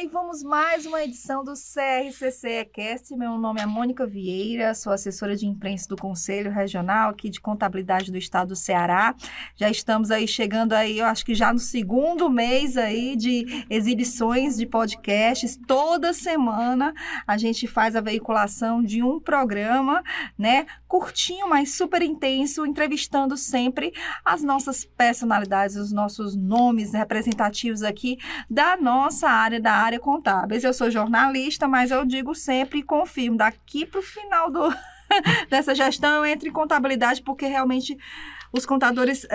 e vamos mais uma edição do CRCC-Cast. Meu nome é Mônica Vieira, sou assessora de imprensa do Conselho Regional aqui de Contabilidade do Estado do Ceará. Já estamos aí chegando aí, eu acho que já no segundo mês aí de exibições de podcasts. Toda semana a gente faz a veiculação de um programa, né, curtinho, mas super intenso, entrevistando sempre as nossas personalidades, os nossos nomes representativos aqui da nossa área, da área contábil. Eu sou jornalista, mas eu digo sempre e confirmo, daqui para o final dessa gestão eu entro em contabilidade, porque realmente os contadores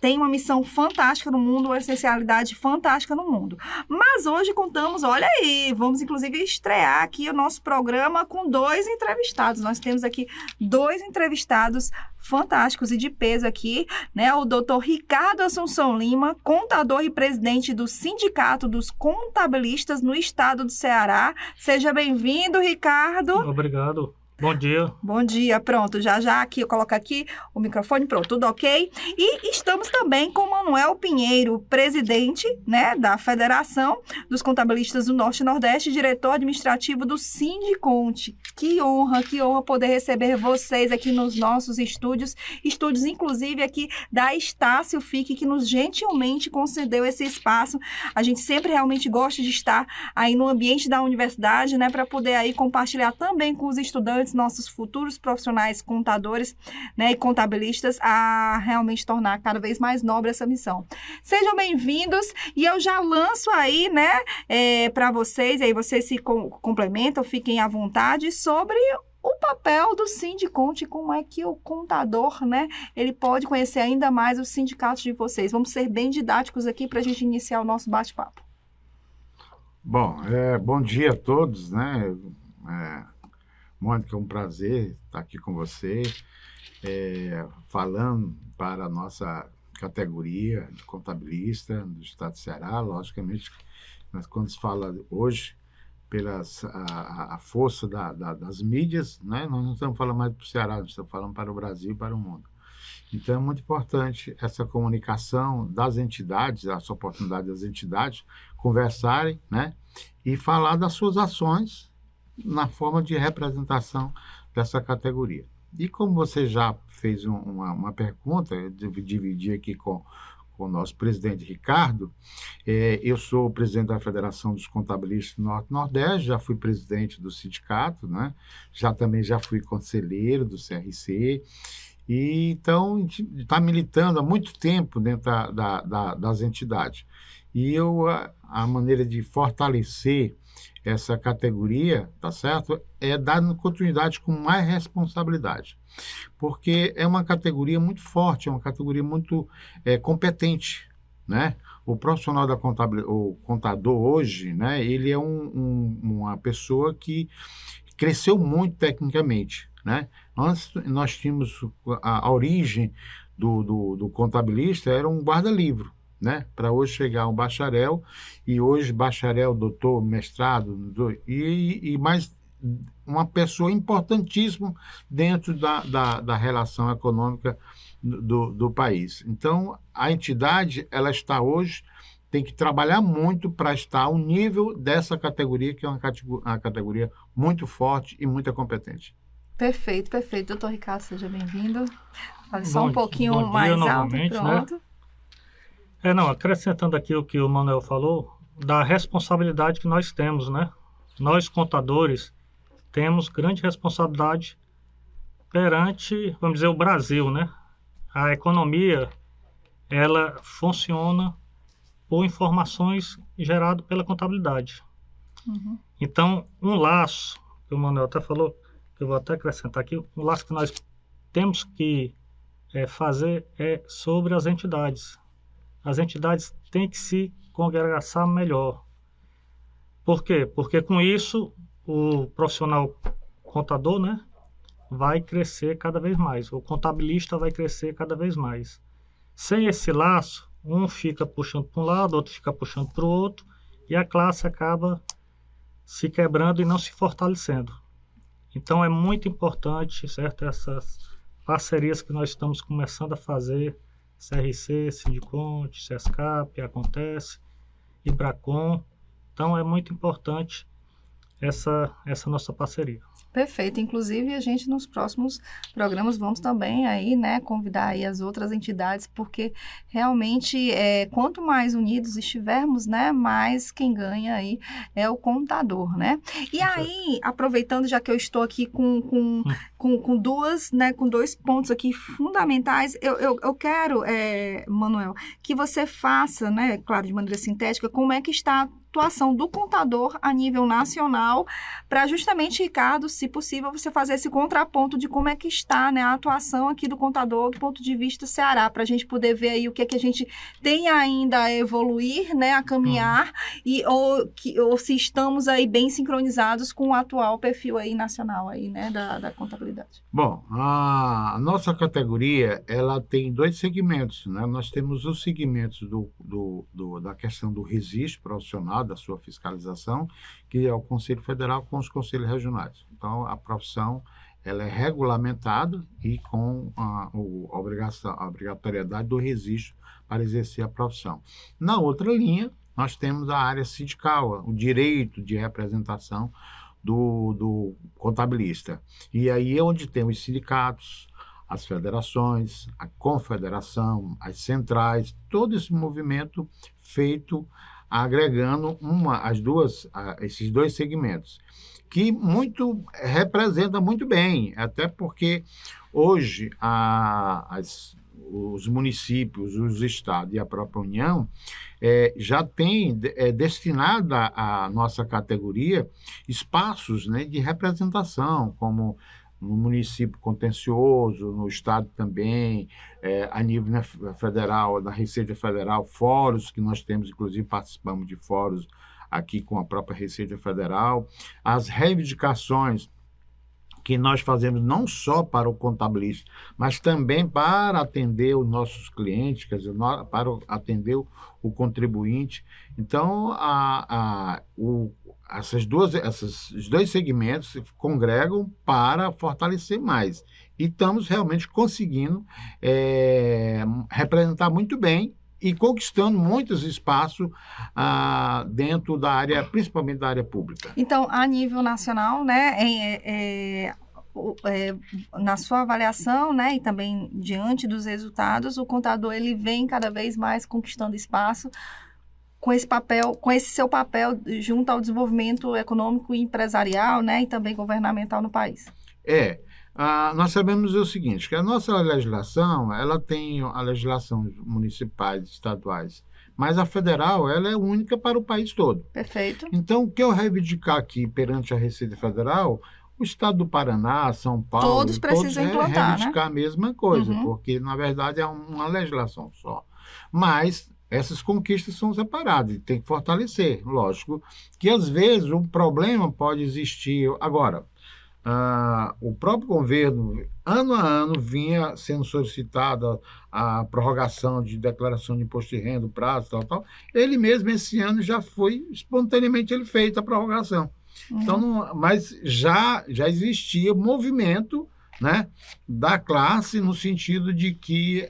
têm uma missão fantástica no mundo, uma essencialidade fantástica no mundo. Mas hoje contamos, olha aí, vamos inclusive estrear aqui o nosso programa com 2 entrevistados. Nós temos aqui 2 entrevistados fantásticos e de peso aqui, né? O doutor Ricardo Assunção Lima, contador e presidente do Sindicato dos Contabilistas no Estado do Ceará. Seja bem-vindo, Ricardo. Obrigado. Bom dia. Bom dia, pronto, já aqui, eu coloco aqui o microfone, pronto, tudo ok? E estamos também com Manuel Pinheiro, presidente, né, da Federação dos Contabilistas do Norte e Nordeste, diretor administrativo do Sindiconte. Que honra poder receber vocês aqui nos nossos estúdios inclusive aqui da Estácio FIC, que nos gentilmente concedeu esse espaço. A gente sempre realmente gosta de estar aí no ambiente da universidade, né, para poder aí compartilhar também com os estudantes, nossos futuros profissionais contadores, né, e contabilistas, a realmente tornar cada vez mais nobre essa missão. Sejam bem-vindos e eu já lanço aí, né, para vocês, aí vocês se complementam, fiquem à vontade sobre o papel do Sindiconte, como é que o contador, né, ele pode conhecer ainda mais os sindicatos de vocês. Vamos ser bem didáticos aqui para a gente iniciar o nosso bate-papo. Bom, bom dia a todos, né? Mônica, é um prazer estar aqui com você, falando para a nossa categoria de contabilista do Estado do Ceará. Logicamente, quando se fala hoje, pela a força das mídias, né, nós não estamos falando mais para o Ceará, nós estamos falando para o Brasil e para o mundo. Então, é muito importante essa comunicação das entidades, essa oportunidade das entidades conversarem, né, e falar das suas ações na forma de representação dessa categoria. E como você já fez uma pergunta, eu dividi aqui com o nosso presidente Ricardo, eu sou o presidente da Federação dos Contabilistas do Norte e Nordeste, já fui presidente do sindicato, né? Também já fui conselheiro do CRC, e então a gente está militando há muito tempo dentro das entidades. E a maneira de fortalecer essa categoria, tá certo? É dar continuidade com mais responsabilidade, porque é uma categoria muito forte, é uma categoria muito competente, né? O profissional da contabilidade, o contador hoje, né? Ele é uma pessoa que cresceu muito tecnicamente, né? Antes nós tínhamos a origem do contabilista era um guarda-livro, né? Para hoje chegar um bacharel, e hoje bacharel, doutor, mestrado, e mais uma pessoa importantíssima dentro da relação econômica do país. Então, a entidade, ela está hoje, tem que trabalhar muito para estar ao nível dessa categoria, que é uma categoria muito forte e muito competente. Perfeito. Doutor Ricardo, seja bem-vindo. Fale só um pouquinho bom mais dia, alto, pronto. Né? Acrescentando aqui o que o Manuel falou, da responsabilidade que nós temos, né? Nós, contadores, temos grande responsabilidade perante, vamos dizer, o Brasil, né? A economia, ela funciona por informações geradas pela contabilidade. Uhum. Então, um laço, que o Manuel até falou, que eu vou até acrescentar aqui, um laço que nós temos que fazer é sobre as entidades. As entidades têm que se congregar melhor. Por quê? Porque com isso o profissional contador, né, vai crescer cada vez mais. O contabilista vai crescer cada vez mais. Sem esse laço, um fica puxando para um lado, outro fica puxando para o outro, e a classe acaba se quebrando e não se fortalecendo. Então é muito importante, certo, essas parcerias que nós estamos começando a fazer, CRC, Sindiconte, CESCAP, Acontece, Ibracon, Então, é muito importante essa nossa parceria. Perfeito. Inclusive, a gente nos próximos programas vamos também aí, né, convidar aí as outras entidades, porque realmente, quanto mais unidos estivermos, né, mais quem ganha aí é o contador, né? E aí, aproveitando, já que eu estou aqui com dois pontos aqui fundamentais, eu quero, Manuel, que você faça, né, claro, de maneira sintética, como é que está a atuação do contador a nível nacional, para justamente, Ricardo, se possível, você fazer esse contraponto de como é que está, né, a atuação aqui do contador do ponto de vista Ceará, para a gente poder ver aí o que é que a gente tem ainda a evoluir, né, a caminhar, ou se estamos aí bem sincronizados com o atual perfil aí nacional aí, né, da contabilidade. Bom, a nossa categoria, ela tem 2 segmentos, né? Nós temos os segmentos da questão do registro profissional, da sua fiscalização, que é o Conselho Federal com os conselhos regionais. Então, a profissão, ela é regulamentada e com a obrigatoriedade do registro para exercer a profissão. Na outra linha, nós temos a área sindical, o direito de representação do contabilista. E aí é onde tem os sindicatos, as federações, a confederação, as centrais, todo esse movimento feito agregando esses 2 segmentos, que representa muito bem, até porque hoje os municípios, os estados e a própria União já tem destinado à nossa categoria espaços, né, de representação, como no município contencioso, no estado também, a nível, né, federal, da Receita Federal, fóruns que nós temos, inclusive participamos de fóruns aqui com a própria Receita Federal, as reivindicações que nós fazemos não só para o contabilista, mas também para atender os nossos clientes, quer dizer, para atender o contribuinte. Então, esses 2 segmentos se congregam para fortalecer mais. E estamos realmente conseguindo representar muito bem e conquistando muitos espaços dentro da área, principalmente da área pública. Então, a nível nacional, né, na sua avaliação, né, e também diante dos resultados, o contador ele vem cada vez mais conquistando espaço com esse seu papel junto ao desenvolvimento econômico e empresarial, né, e também governamental no país. Nós sabemos o seguinte, que a nossa legislação, ela tem a legislação municipais, estaduais, mas a federal, ela é única para o país todo. Perfeito. Então, o que eu reivindicar aqui perante a Receita Federal, o estado do Paraná, São Paulo, todos precisam implantar, reivindicar, né, a mesma coisa, porque, na verdade, é uma legislação só. Mas essas conquistas são separadas e tem que fortalecer. Lógico que, às vezes, um problema pode existir. Agora, o próprio governo, ano a ano, vinha sendo solicitada a prorrogação de declaração de imposto de renda, prazo, tal. Ele mesmo, esse ano, já foi, espontaneamente, ele fez a prorrogação. Então, mas já existia movimento, né, da classe no sentido de que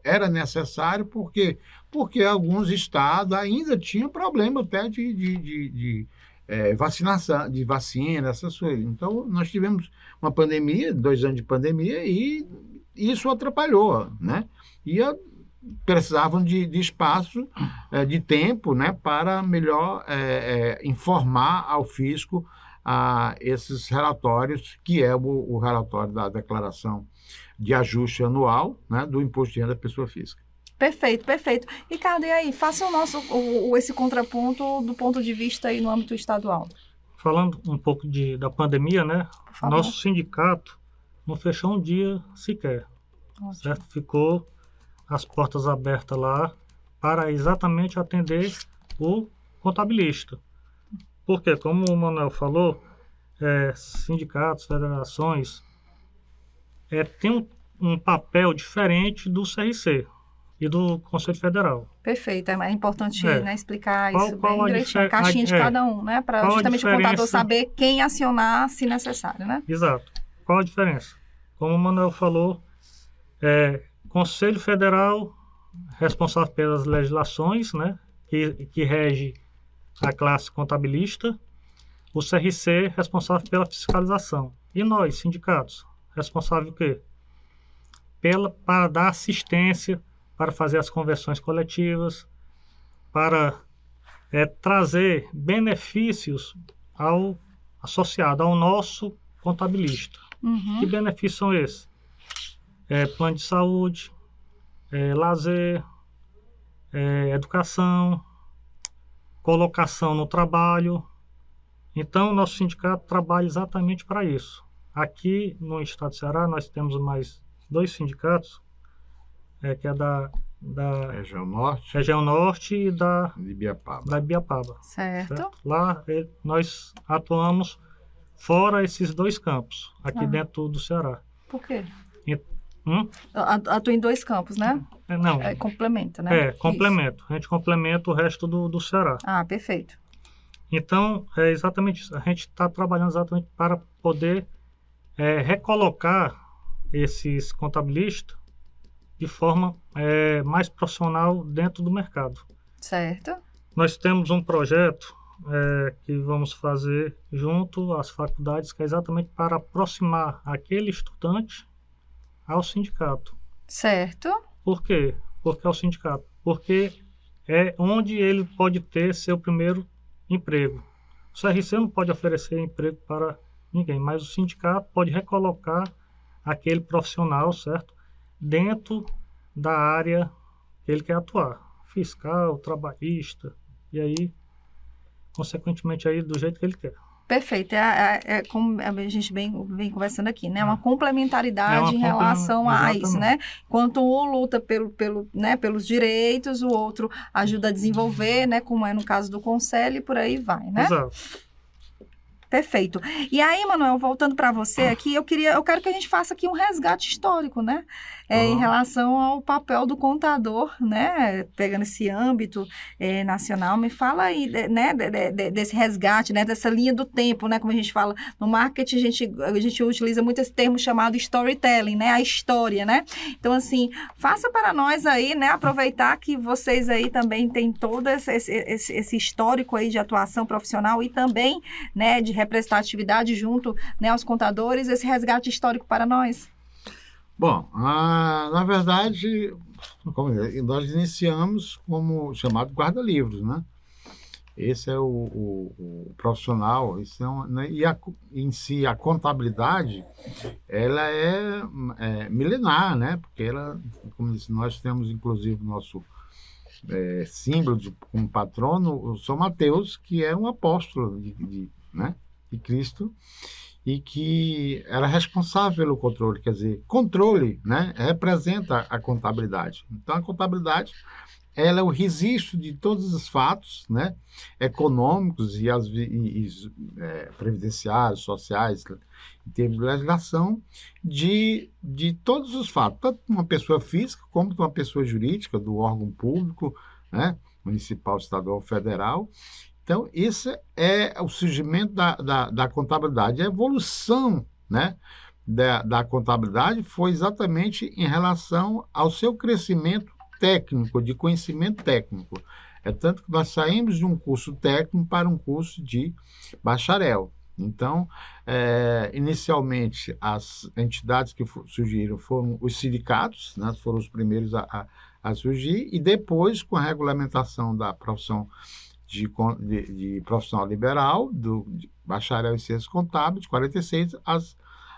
era necessário, porque alguns estados ainda tinham problema até de vacinação, de vacina, essas coisas. Então, nós tivemos uma pandemia, 2 anos de pandemia, e isso atrapalhou, né? E precisavam de espaço, de tempo, né, para melhor informar ao fisco esses relatórios, que é o relatório da declaração de ajuste anual, né, do imposto de renda da pessoa física. Perfeito, perfeito. Ricardo, e aí, faça esse contraponto do ponto de vista aí no âmbito estadual. Falando um pouco da pandemia, né? Nosso sindicato não fechou um dia sequer. Certo? Ficou as portas abertas lá para exatamente atender o contabilista. Porque, como o Manuel falou, sindicatos, federações, tem um papel diferente do CRC e do Conselho Federal. Perfeito, é importante, né, explicar isso qual bem direitinho, a caixinha de cada um, né, para justamente o contador saber quem acionar se necessário, né? Exato. Qual a diferença? Como o Manuel falou, Conselho Federal responsável pelas legislações, né, que rege a classe contabilista, o CRC responsável pela fiscalização. E nós, sindicatos, responsável o quê? Para dar assistência, para fazer as conversões coletivas, para trazer benefícios associado ao nosso contabilista. Que benefícios são esses? Plano de saúde, lazer, educação, colocação no trabalho. Então, nosso sindicato trabalha exatamente para isso. Aqui no estado do Ceará, nós temos mais 2 sindicatos, que é da região norte e da Ibiapaba. Certo. Lá nós atuamos fora esses 2 campos, aqui dentro do Ceará. Por quê? Hum? Atua em 2 campos, né? Não. Complementa, né? Complemento. Isso. A gente complementa o resto do Ceará. Ah, perfeito. Então, é exatamente isso. A gente está trabalhando exatamente para poder recolocar esses contabilistas de forma mais profissional dentro do mercado. Certo. Nós temos um projeto que vamos fazer junto às faculdades, que é exatamente para aproximar aquele estudante ao sindicato. Certo. Por quê? Porque é o sindicato. Porque é onde ele pode ter seu primeiro emprego. O CRC não pode oferecer emprego para ninguém, mas o sindicato pode recolocar aquele profissional, certo? Dentro da área que ele quer atuar. Fiscal, trabalhista, e aí, consequentemente, aí do jeito que ele quer. Perfeito. Como a gente vem conversando aqui, né? Uma complementaridade em relação a isso, né? Enquanto um luta pelos direitos, o outro ajuda a desenvolver, né? Como é no caso do Conselho, e por aí vai, né? Exato. Perfeito. E aí, Manuel, voltando para você aqui, eu quero que a gente faça aqui um resgate histórico, né? Em relação ao papel do contador, né? Pegando esse âmbito nacional, me fala aí, né? Desse resgate, né? Dessa linha do tempo, né? Como a gente fala no marketing, a gente utiliza muito esse termo chamado storytelling, né? A história, né? Então, assim, faça para nós aí, né? Aproveitar que vocês aí também têm todo esse histórico aí de atuação profissional e também, né? De representatividade junto, né, aos contadores, esse resgate histórico para nós? Bom, na verdade, nós iniciamos como chamado guarda-livros, né? Esse é o profissional, em si a contabilidade, ela é milenar, né? Porque ela, como disse, nós temos inclusive nosso símbolo como patrono, o São Mateus, que é um apóstolo de Cristo, e que era responsável pelo controle, quer dizer, controle, né, representa a contabilidade. Então, a contabilidade, ela é o registro de todos os fatos, né, econômicos e previdenciários, sociais, em termos de legislação, de todos os fatos, tanto de uma pessoa física como de uma pessoa jurídica, do órgão público, né, municipal, estadual, federal. Então, isso é o surgimento da contabilidade. A evolução, né, da contabilidade foi exatamente em relação ao seu crescimento técnico, de conhecimento técnico. É tanto que nós saímos de um curso técnico para um curso de bacharel. Então, inicialmente, as entidades que surgiram foram os sindicatos, né, foram os primeiros a surgir, e depois, com a regulamentação da profissão de profissional liberal, de bacharel em ciências contábeis, de 46,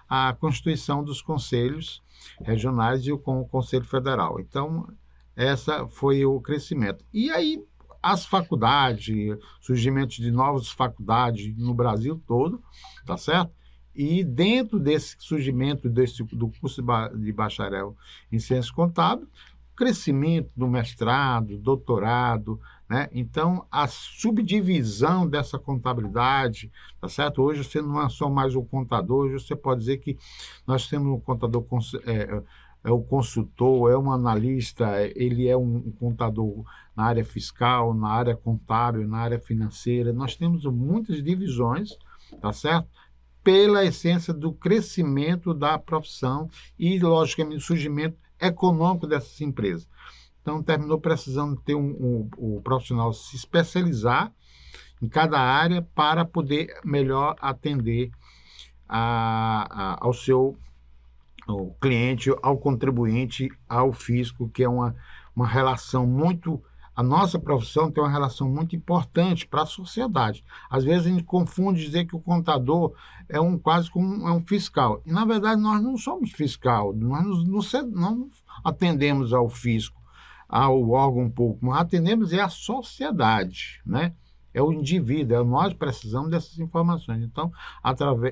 a constituição dos conselhos regionais e com o Conselho Federal. Então, essa foi o crescimento. E aí, as faculdades, surgimento de novas faculdades no Brasil todo, tá certo? E dentro desse surgimento do curso de bacharel em ciências contábeis, crescimento do mestrado, doutorado, né? Então, a subdivisão dessa contabilidade, tá certo? Hoje você não é só mais um contador, hoje você pode dizer que nós temos um contador, é o consultor, é um analista, ele é um contador na área fiscal, na área contábil, na área financeira. Nós temos muitas divisões, tá certo? Pela essência do crescimento da profissão e, logicamente, do surgimento econômico dessas empresas. Então, terminou precisando ter o profissional se especializar em cada área para poder melhor atender ao seu ao cliente, ao contribuinte, ao fisco, que é uma relação muito... A nossa profissão tem uma relação muito importante para a sociedade. Às vezes a gente confunde dizer que o contador é quase como um fiscal. E, na verdade, nós não somos fiscal, nós não atendemos ao fisco, ao órgão público, nós atendemos a sociedade, né? É o indivíduo, nós precisamos dessas informações. Então,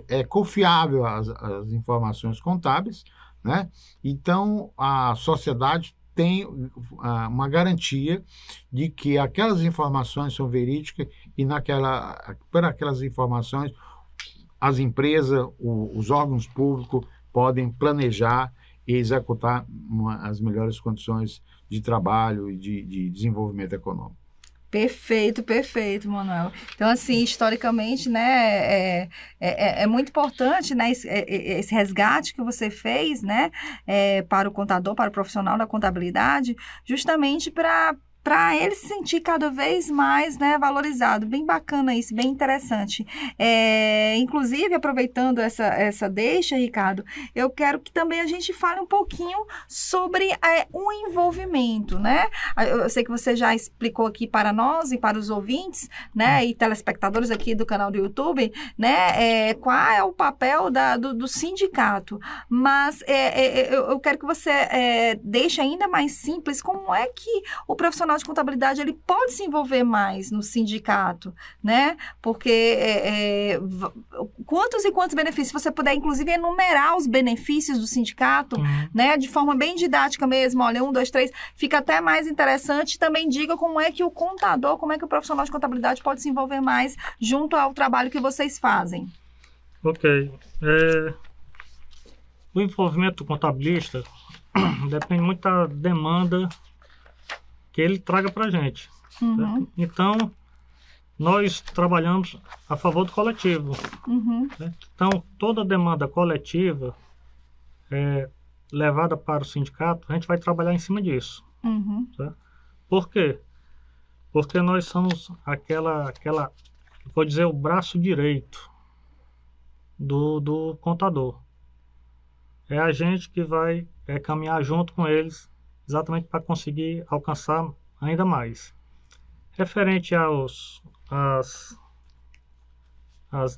é confiável as informações contábeis, né? Então, a sociedade tem uma garantia de que aquelas informações são verídicas e por aquelas informações as empresas, os órgãos públicos podem planejar e executar as melhores condições de trabalho e de desenvolvimento econômico. Perfeito, Manuel. Então, assim, historicamente, né, é muito importante, né, esse resgate que você fez, né, para o contador, para o profissional da contabilidade, justamente para ele se sentir cada vez mais, né, valorizado. Bem bacana isso, bem interessante. Inclusive, aproveitando essa deixa, Ricardo, eu quero que também a gente fale um pouquinho sobre o envolvimento, né? Eu sei que você já explicou aqui para nós e para os ouvintes, né, e telespectadores aqui do canal do YouTube, né, qual é o papel do sindicato. Mas eu quero que você deixe ainda mais simples como é que o profissional de contabilidade ele pode se envolver mais no sindicato, né? Porque quantos e quantos benefícios, se você puder, inclusive, enumerar os benefícios do sindicato, né? De forma bem didática mesmo, olha, 1, 2, 3, fica até mais interessante. Também diga como é que o contador, como é que o profissional de contabilidade pode se envolver mais junto ao trabalho que vocês fazem. Ok. O envolvimento do contabilista depende muito da demanda que ele traga para a gente. Certo? Então, nós trabalhamos a favor do coletivo. Então, toda demanda coletiva levada para o sindicato, a gente vai trabalhar em cima disso. Certo? Por quê? Porque nós somos vou dizer, o braço direito do contador. É a gente que vai caminhar junto com eles exatamente para conseguir alcançar ainda mais. Referente às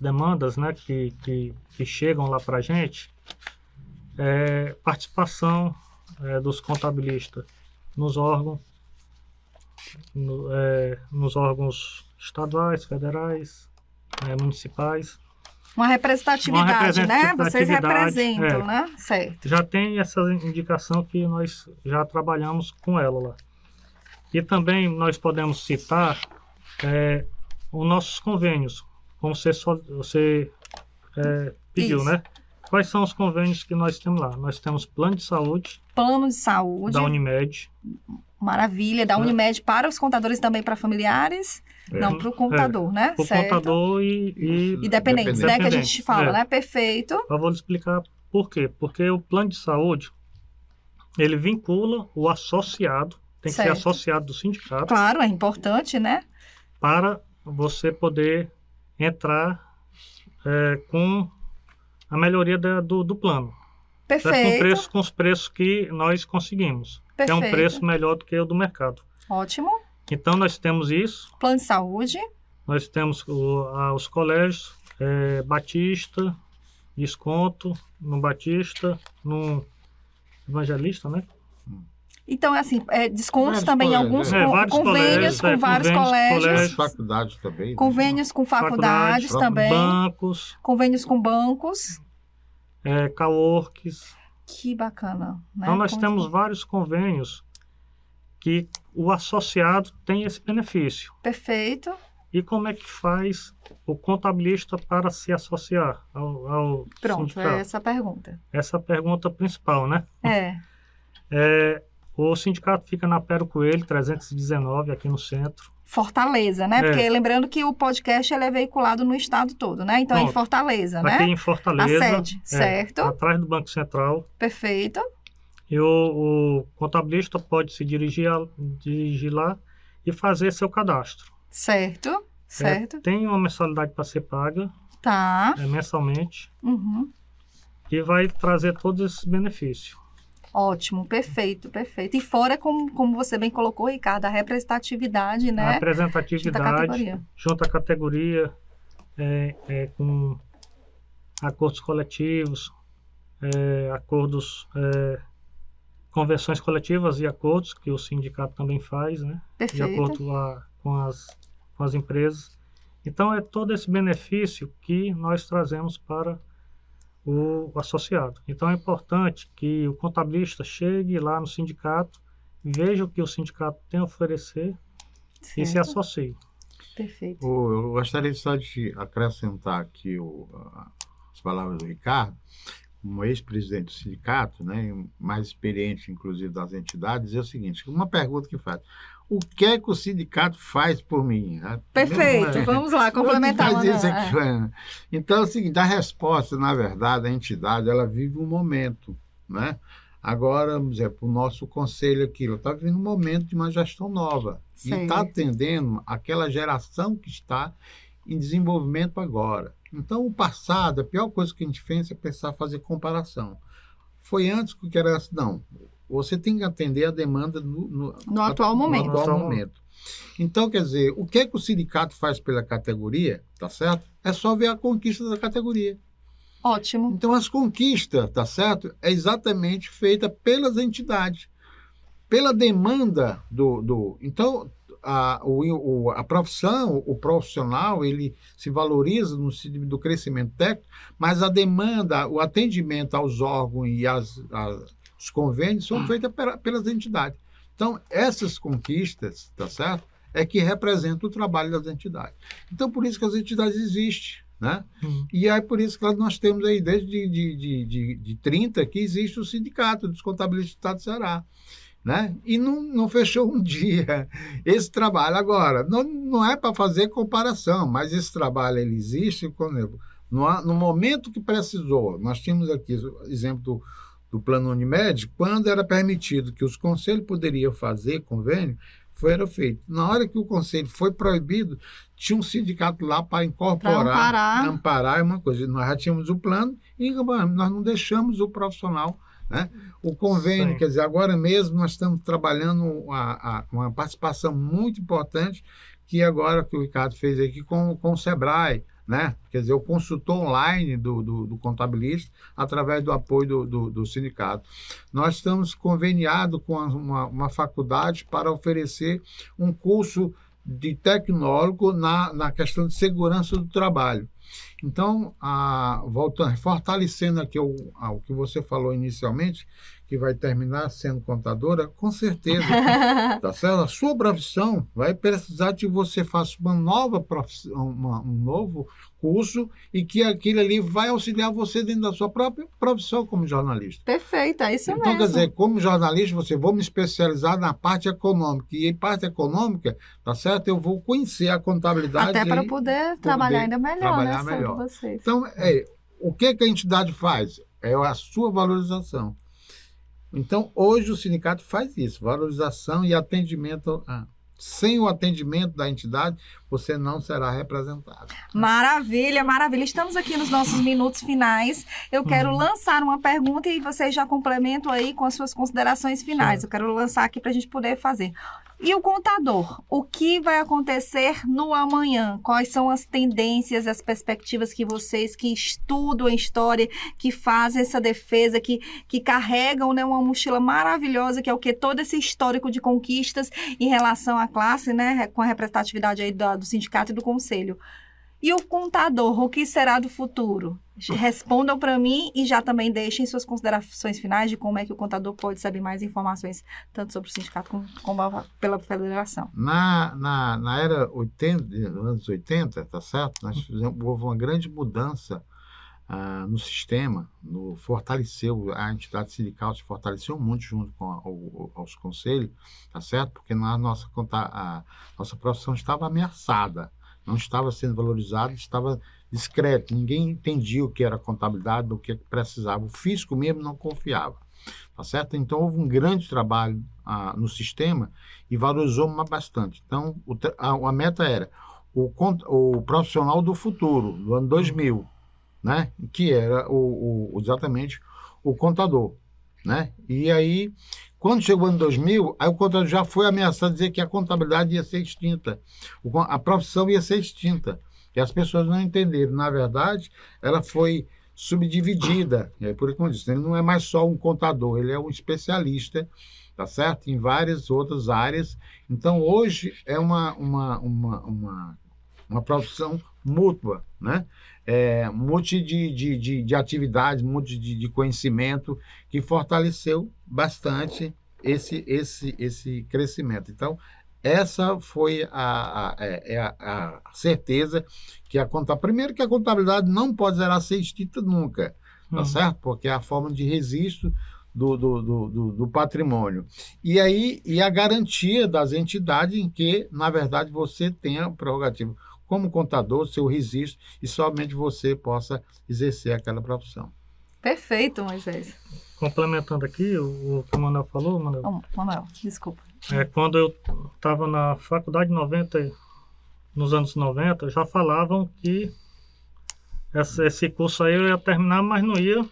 demandas, né, que chegam lá para a gente, participação dos contabilistas nos órgãos estaduais, federais, municipais. Uma representatividade, né? Vocês representam, né? Certo. Já tem essa indicação que nós já trabalhamos com ela lá. E também nós podemos citar os nossos convênios, como você pediu, Isso. né? Quais são os convênios que nós temos lá? Nós temos plano de saúde. Plano de saúde. Da Unimed. Maravilha, da Unimed para os contadores, também para familiares. Não, para o contador, né? Para o contador e dependentes, né? Que a gente fala, né? Perfeito. Eu vou lhe explicar por quê. Porque o plano de saúde, ele vincula o associado, tem que ser associado do sindicato. Claro, é importante, né? Para você poder entrar com a melhoria do plano. Perfeito. Com os preços que nós conseguimos. Perfeito. É um preço melhor do que o do mercado. Ótimo. Então, nós temos isso. Plano de saúde. Nós temos os colégios, Batista, desconto no Batista, no Evangelista, né? Então, assim, descontos também em alguns convênios com vários colégios. Faculdades também. Convênios com faculdades também. Bancos. Convênios com bancos. Coworks. Que bacana, né? Então, nós temos vários convênios que o associado tem esse benefício. Perfeito. E como é que faz o contabilista para se associar ao Pronto, sindicato? é essa a pergunta. Essa é a pergunta principal, né? O sindicato fica na Pero Coelho, 319, aqui no centro. Fortaleza, né? Porque lembrando que o podcast ele é veiculado no estado todo, né? Então Pronto. É em Fortaleza, né? Aqui em Fortaleza. A sede, certo. Atrás do Banco Central. Perfeito. E o contabilista pode se dirigir lá e fazer seu cadastro. Certo. Certo. Tem uma mensalidade para ser paga Tá. mensalmente, Uhum. que vai trazer todos esses benefícios. Ótimo, perfeito, perfeito. E fora, como você bem colocou, Ricardo, a representatividade, A né? representatividade junto à categoria, com acordos coletivos, convenções coletivas e acordos que o sindicato também faz, né? De Perfeito. acordo com as empresas. Então, é todo esse benefício que nós trazemos para o associado. Então, é importante que o contabilista chegue lá no sindicato, veja o que o sindicato tem a oferecer e se Certo. associe. Perfeito. Eu gostaria só de acrescentar aqui as palavras do Ricardo, como ex-presidente do sindicato, né, e mais experiente, inclusive, das entidades, é o seguinte, uma pergunta que faz: o que é que o sindicato faz por mim? Perfeito. Vamos lá, complementar. Faz isso aqui, Ana. Então é o seguinte, a resposta, na verdade, a entidade, ela vive um momento, né? Agora, vamos dizer, para o nosso conselho aqui, está vivendo um momento de uma gestão nova e está atendendo aquela geração que está em desenvolvimento agora. Então, o passado, a pior coisa que a gente fez é pensar fazer comparação. Foi antes que era assim, não. Você tem que atender a demanda no atual momento. No atual momento. Então, quer dizer, o que é que o sindicato faz pela categoria, tá certo? É só ver a conquista da categoria. Ótimo. Então, as conquistas, tá certo? É exatamente feita pelas entidades, pela demanda do... Então, a profissão, o profissional, ele se valoriza no sentido do crescimento técnico, mas a demanda, o atendimento aos órgãos e os convênios são feitos pelas entidades. Então, essas conquistas, tá certo? É que representam o trabalho das entidades. Então, por isso que as entidades existem, né? E é por isso que nós temos aí, desde de 30, que existe o Sindicato dos Contabilistas do Estado do Ceará. Né? E não fechou um dia esse trabalho. Agora, não é para fazer comparação, mas esse trabalho ele existe. No momento que precisou, nós tínhamos aqui o exemplo do Plano Unimed, quando era permitido que os conselhos poderiam fazer convênio, era feito. Na hora que o conselho foi proibido, tinha um sindicato lá para incorporar, amparar uma coisa. Nós já tínhamos o plano e nós não deixamos o profissional, né? O convênio, Sim. quer dizer, agora mesmo nós estamos trabalhando uma participação muito importante, que agora que o Ricardo fez aqui com o Sebrae, né? Quer dizer, o consultor online do contabilista, através do apoio do sindicato. Nós estamos conveniados com uma faculdade para oferecer um curso de tecnólogo na questão de segurança do trabalho. Então, voltando, fortalecendo aqui o que você falou inicialmente, que vai terminar sendo contadora, com certeza, tá certo? A sua profissão vai precisar que você faça uma nova profissão, um novo curso, e que aquilo ali vai auxiliar você dentro da sua própria profissão como jornalista. Perfeito, é isso mesmo. Então, quer dizer, como jornalista, vou me especializar na parte econômica, e em parte econômica, tá certo? Eu vou conhecer a contabilidade. Até para poder trabalhar ainda melhor, né? Melhor. Vocês. Então, o que a entidade faz? É a sua valorização. Então, hoje o sindicato faz isso, valorização e atendimento. Sem o atendimento da entidade, você não será representado. Maravilha, maravilha. Estamos aqui nos nossos minutos finais. Eu quero lançar uma pergunta e vocês já complementam aí com as suas considerações finais. Sim. Eu quero lançar aqui para a gente poder fazer. E o contador? O que vai acontecer no amanhã? Quais são as tendências, as perspectivas que vocês que estudam a história, que fazem essa defesa, que carregam, né, uma mochila maravilhosa, que é o que? Todo esse histórico de conquistas em relação à classe, né, com a representatividade aí do sindicato e do conselho. E o contador, o que será do futuro? Respondam para mim e já também deixem suas considerações finais de como é que o contador pode saber mais informações, tanto sobre o sindicato como pela federação. Na era 80, anos 80, tá certo? Houve uma grande mudança no sistema, fortaleceu, a entidade sindical se fortaleceu muito junto com aos conselhos, tá certo? Porque a nossa profissão estava ameaçada, não estava sendo valorizada, estava discreto, ninguém entendia o que era contabilidade, do que precisava, o fisco mesmo não confiava, tá certo? Então houve um grande trabalho no sistema e valorizou bastante. Então a meta era o profissional do futuro, do ano 2000, né? Que era exatamente o contador, né? E aí, quando chegou o ano 2000, aí o contador já foi ameaçado dizer que a contabilidade ia ser extinta, a profissão ia ser extinta. E as pessoas não entenderam. Na verdade, ela foi subdividida. Por isso que eu disse, ele não é mais só um contador, ele é um especialista, tá certo? Em várias outras áreas. Então, hoje é uma profissão mútua, né? Multi de atividades, multi de conhecimento, que fortaleceu bastante esse crescimento. Então, essa foi a certeza que primeiro que a contabilidade não poderá ser extinta nunca, tá certo? Porque é a forma de registro do patrimônio. E a garantia das entidades em que, na verdade, você tenha prerrogativa como contador, seu registro, e somente você possa exercer aquela profissão. Perfeito, Moisés. Complementando aqui o que o Manuel falou, Manuel, desculpa. Quando eu estava na faculdade nos anos 90, já falavam que esse curso aí eu ia terminar, mas não ia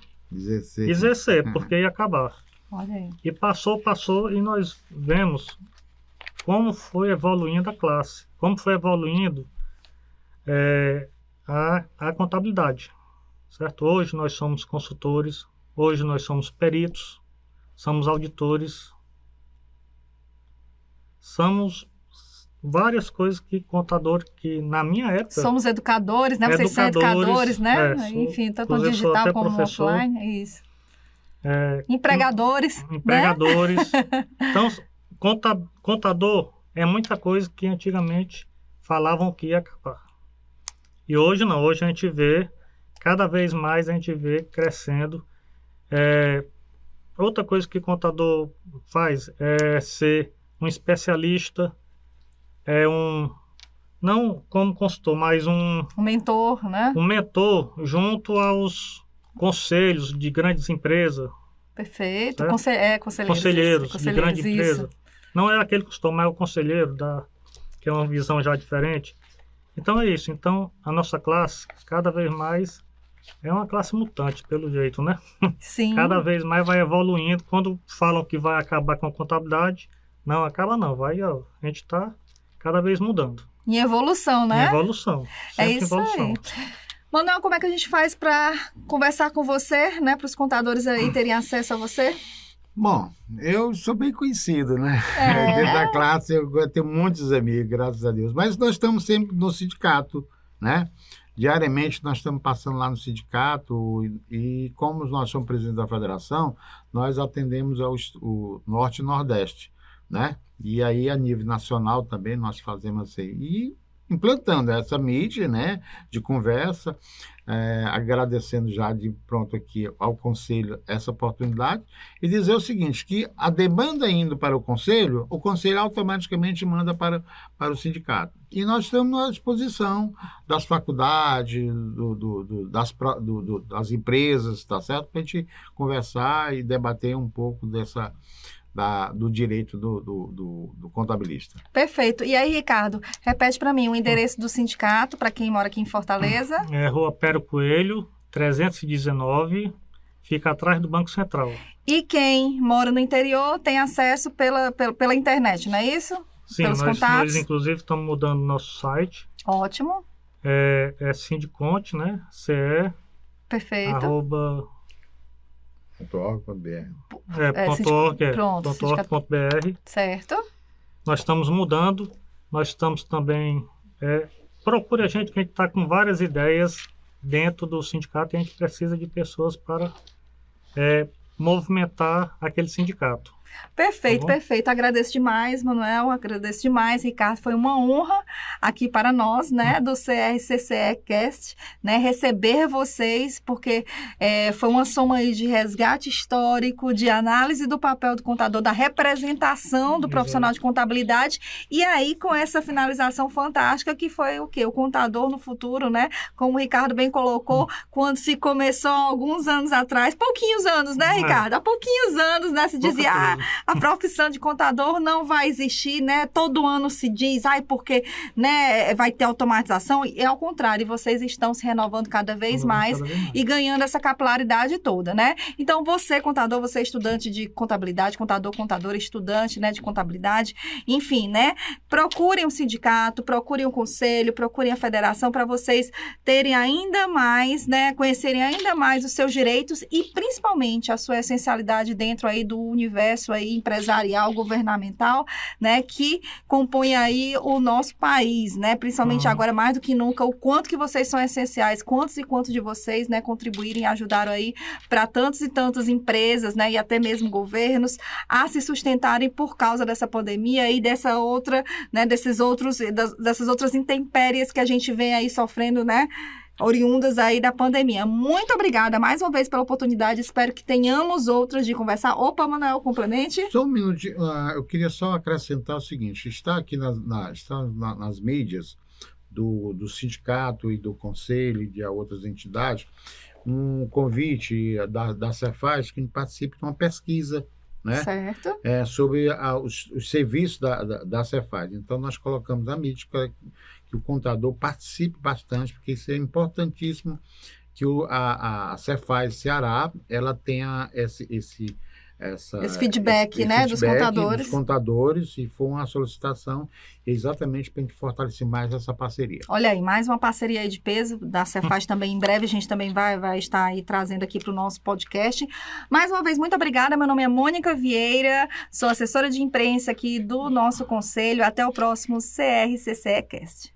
exercer porque ia acabar. Olha aí. E passou, e nós vemos como foi evoluindo a classe, como foi evoluindo a contabilidade, certo? Hoje nós somos consultores, hoje nós somos peritos, somos auditores, somos várias coisas que contador, que na minha época... Somos educadores, né? Vocês são educadores, né? Enfim, tanto no digital como no offline. Isso. Empregadores. Empregadores. Né? Então, contador é muita coisa que antigamente falavam que ia acabar. E hoje não, hoje a gente vê, cada vez mais a gente vê crescendo. Outra coisa que contador faz é ser um especialista, não como consultor, mas um mentor, né? Um mentor junto aos conselhos de grandes empresas. Perfeito. Conselheiros de grande empresa. Não é aquele consultor, mas é o conselheiro, que é uma visão já diferente. Então é isso. Então a nossa classe, cada vez mais, é uma classe mutante, pelo jeito, né? Sim. Cada vez mais vai evoluindo. Quando falam que vai acabar com a contabilidade, não acaba não. A gente está cada vez mudando. Em evolução, né? Em evolução. É isso evolução. Aí. Manuel, como é que a gente faz para conversar com você, né? Para os contadores aí terem acesso a você? Bom, eu sou bem conhecido, né? Dentro da classe eu tenho muitos amigos, graças a Deus. Mas nós estamos sempre no sindicato, né? Diariamente nós estamos passando lá no sindicato e como nós somos presidente da federação, nós atendemos o Norte e Nordeste, né? E aí a nível nacional também nós fazemos assim. E implantando essa mídia, né, de conversa, agradecendo já de pronto aqui ao Conselho essa oportunidade e dizer o seguinte, que a demanda indo para o Conselho automaticamente manda para o sindicato. E nós estamos à disposição das faculdades, das empresas, tá certo? Para a gente conversar e debater um pouco do direito do contabilista. Perfeito. E aí, Ricardo, repete para mim o endereço do sindicato, para quem mora aqui em Fortaleza. Rua Pero Coelho, 319, fica atrás do Banco Central. E quem mora no interior tem acesso pela internet, não é isso? Sim, nós inclusive estamos mudando nosso site. Ótimo. É Sindiconte, né? CE. Perfeito. .org.br. .org.br. Certo. Nós estamos mudando, nós estamos também... procure a gente, que a gente está com várias ideias dentro do sindicato e a gente precisa de pessoas para movimentar aquele sindicato. Perfeito, Tá bom? perfeito. Agradeço demais, Manuel. Agradeço demais, Ricardo. Foi uma honra aqui para nós, né, do CRCCE Cast, né, receber vocês, porque foi uma soma aí de resgate histórico, de análise do papel do contador, da representação do profissional de contabilidade, e aí com essa finalização fantástica que foi o quê? O contador no futuro, né? Como o Ricardo bem colocou, quando se começou há alguns anos atrás, pouquinhos anos, né, Ricardo? Há pouquinhos anos, né, se dizia, a profissão de contador não vai existir, né? Todo ano se diz, porque, né, vai ter automatização, e ao contrário, vocês estão se renovando cada vez mais e ganhando essa capilaridade toda, né? Então, você, contador, você é estudante de contabilidade, contadora, estudante, né, de contabilidade, enfim, né? Procurem um sindicato, procurem um conselho, procurem a federação para vocês terem ainda mais, né, conhecerem ainda mais os seus direitos e principalmente a sua essencialidade dentro aí do universo aí empresarial, governamental, né, que compõe aí o nosso país, né, principalmente agora mais do que nunca, o quanto que vocês são essenciais, quantos e quantos de vocês, né, contribuírem e ajudaram aí para tantas e tantas empresas, né, e até mesmo governos a se sustentarem por causa dessa pandemia e dessa outra, né, dessas outras intempéries que a gente vem aí sofrendo, né, oriundas aí da pandemia. Muito obrigada mais uma vez pela oportunidade, espero que tenhamos outras de conversar. Opa, Manuel, complemente. Só um minutinho, eu queria só acrescentar o seguinte, está aqui nas mídias do sindicato e do conselho e de outras entidades, um convite da Cefaz que participe de uma pesquisa, né? Certo. Sobre os serviços da Cefaz. Então, nós colocamos a mídia que o contador participe bastante, porque isso é importantíssimo, que a Cefaz Ceará ela tenha esse feedback, né, dos contadores, e foi uma solicitação exatamente para a gente fortalecer mais essa parceria. Olha aí, mais uma parceria aí de peso da Cefaz também, em breve a gente também vai estar aí trazendo aqui para o nosso podcast. Mais uma vez, muito obrigada, meu nome é Mônica Vieira, sou assessora de imprensa aqui do nosso conselho, até o próximo CRCCE Cast.